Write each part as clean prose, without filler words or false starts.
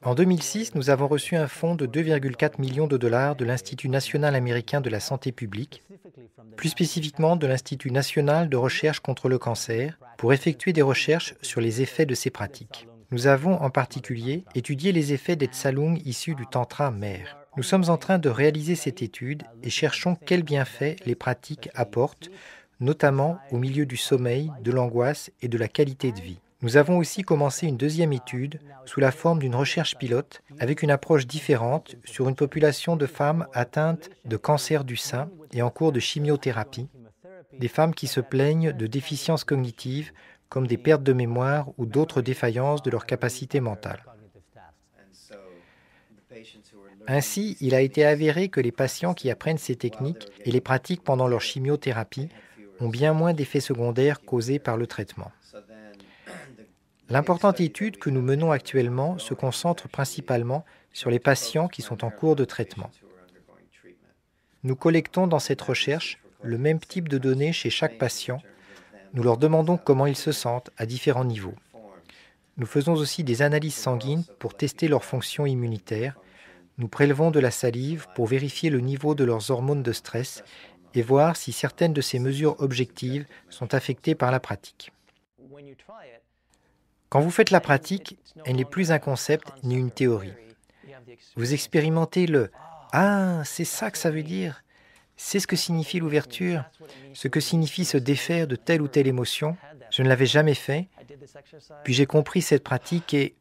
En 2006, nous avons reçu un fonds de 2,4 millions de dollars de l'Institut national américain de la santé publique, plus spécifiquement de l'Institut national de recherche contre le cancer, pour effectuer des recherches sur les effets de ces pratiques. Nous avons en particulier étudié les effets des tsalung issus du tantra mer. Nous sommes en train de réaliser cette étude et cherchons quels bienfaits les pratiques apportent, notamment au milieu du sommeil, de l'angoisse et de la qualité de vie. Nous avons aussi commencé une deuxième étude sous la forme d'une recherche pilote avec une approche différente sur une population de femmes atteintes de cancer du sein et en cours de chimiothérapie, des femmes qui se plaignent de déficiences cognitives comme des pertes de mémoire ou d'autres défaillances de leur capacité mentale. Ainsi, il a été avéré que les patients qui apprennent ces techniques et les pratiquent pendant leur chimiothérapie ont bien moins d'effets secondaires causés par le traitement. L'importante étude que nous menons actuellement se concentre principalement sur les patients qui sont en cours de traitement. Nous collectons dans cette recherche le même type de données chez chaque patient. Nous leur demandons comment ils se sentent à différents niveaux. Nous faisons aussi des analyses sanguines pour tester leur fonction immunitaire. Nous prélevons de la salive pour vérifier le niveau de leurs hormones de stress et voir si certaines de ces mesures objectives sont affectées par la pratique. Quand vous faites la pratique, elle n'est plus un concept ni une théorie. Vous expérimentez le « Ah, c'est ça que ça veut dire !» C'est ce que signifie l'ouverture, ce que signifie se défaire de telle ou telle émotion. Je ne l'avais jamais fait, puis j'ai compris cette pratique et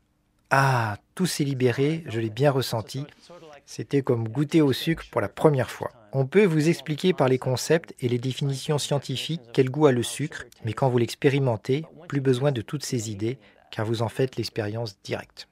ah, tout s'est libéré, je l'ai bien ressenti. C'était comme goûter au sucre pour la première fois. On peut vous expliquer par les concepts et les définitions scientifiques quel goût a le sucre, mais quand vous l'expérimentez, plus besoin de toutes ces idées, car vous en faites l'expérience directe.